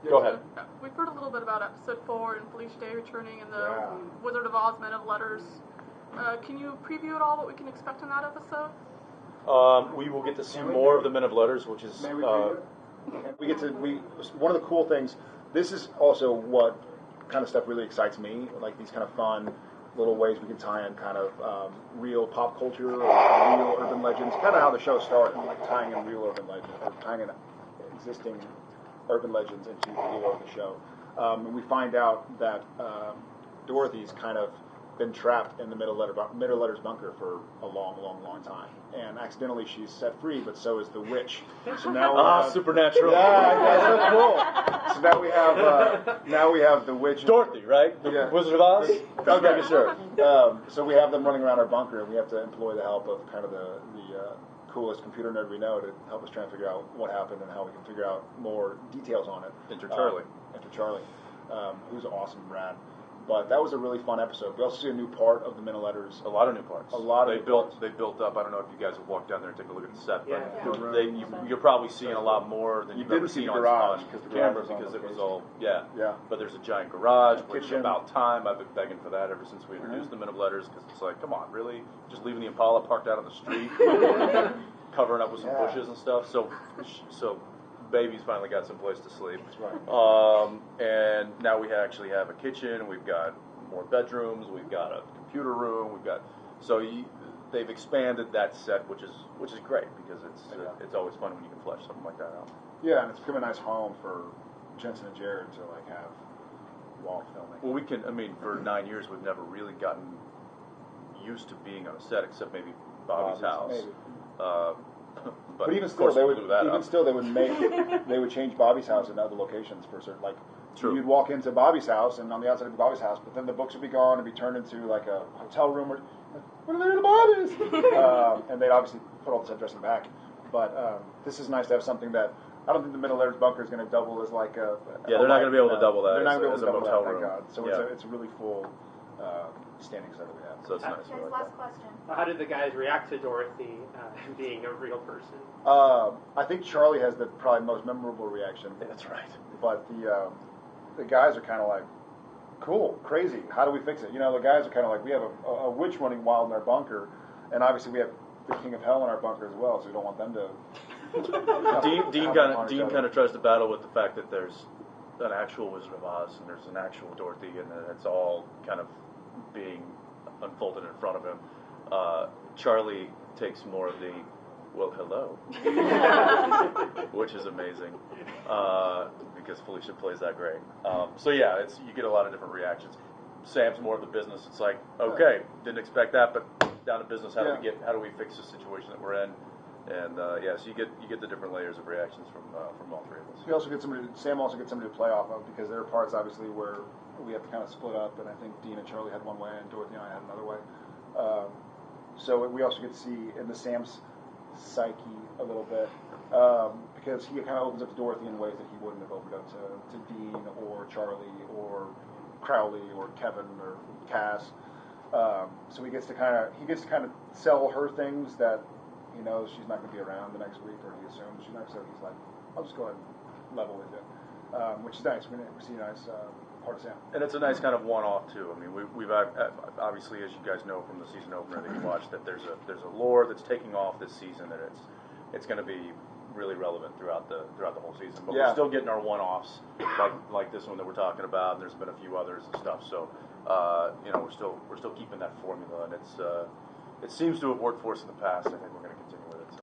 Go ahead. We've heard a little bit about episode 4 and Felicia Day returning and the Wizard of Oz Men of Letters. Can you preview at all what we can expect in that episode? We will get to see more of the Men of Letters, which is one of the cool things. This is also what kind of stuff really excites me, like these kind of fun little ways we can tie in kind of real pop culture or real urban legends, kind of how the show started, like tying in real urban legends or tying in existing urban legends into the lore of the show. And we find out that Dorothy's kind of been trapped in the Middle Letters bunker for a long time, and accidentally she's set free, but so is the witch. So now supernatural. Yeah, so cool. So now we have the witch, Dorothy, right? The Wizard of Oz. Okay, sure. So we have them running around our bunker, and we have to employ the help of kind of the coolest computer nerd we know to help us try and figure out what happened and how we can figure out more details on it. Enter Charlie. Who's awesome, rad. But that was a really fun episode. We also see a new part of the Men of Letters. A lot of new parts. They built up. I don't know if you guys have walked down there and taken a look at the set, but you're probably seeing a lot more than you've ever seen on garage camera because it was all But there's a giant garage, which is about time. I've been begging for that ever since we introduced the Men of Letters, because it's like, come on, really? Just leaving the Impala parked out on the street, covering up with some bushes and stuff. So baby's finally got some place to sleep. That's right. And now we actually have a kitchen. We've got more bedrooms. We've got a computer room. They've expanded that set, which is great, because it's always fun when you can flesh something like that out. Yeah, and it's become a nice home for Jensen and Jared to like have wall filming. Well, for 9 years we've never really gotten used to being on a set, except maybe Bobby's house. Maybe. But even still, they would change Bobby's house into other locations for certain, like. True. You'd walk into Bobby's house, and on the outside of Bobby's house, but then the books would be gone and be turned into like a hotel room. What are they to Bobby's? And they'd obviously put all the set dressing back. But this is nice to have something that I don't think the Middle Letters bunker is going to double as like a. They're not going to be able to double that. They're not going to be able to double that. Thank God. So it's a really full standing set that we have. So it's nice. Guys, last question. How did the guys react to Dorothy being a real person? I think Charlie has the probably most memorable reaction. That's right. But the guys are kind of like, cool, crazy. How do we fix it? The guys are kind of like, we have a witch running wild in our bunker, and obviously we have the King of Hell in our bunker as well, so we don't want them to. Dean kind of tries to battle with the fact that there's an actual Wizard of Oz and there's an actual Dorothy, and that it's all kind of being unfolded in front of him. Charlie takes more of the, well, hello, which is amazing, because Felicia plays that great. You get a lot of different reactions. Sam's more of the business. It's like, okay, didn't expect that, but down to business. How do we fix the situation that we're in? And so you get the different layers of reactions from all three of us. Sam also gets somebody to play off of, because there are parts obviously where we have to kind of split up, and I think Dean and Charlie had one way, and Dorothy and I had another way. So we also get to see into Sam's psyche a little bit, because he kind of opens up to Dorothy in ways that he wouldn't have opened up to Dean or Charlie or Crowley or Kevin or Cass. So he gets to kind of sell her things that he knows she's not going to be around the next week, or he assumes she's not. So he's like, I'll just go ahead and level with you, which is nice. We see a nice part of Sam. And it's a nice kind of one-off too. I mean, we've obviously, as you guys know from the season opener that you watched, that there's a lore that's taking off this season, that it's going to be really relevant throughout the whole season. But we're still getting our one-offs like this one that we're talking about, and there's been a few others and stuff. So we're still keeping that formula, and it seems to have worked for us in the past. I think we're going to continue with it. So.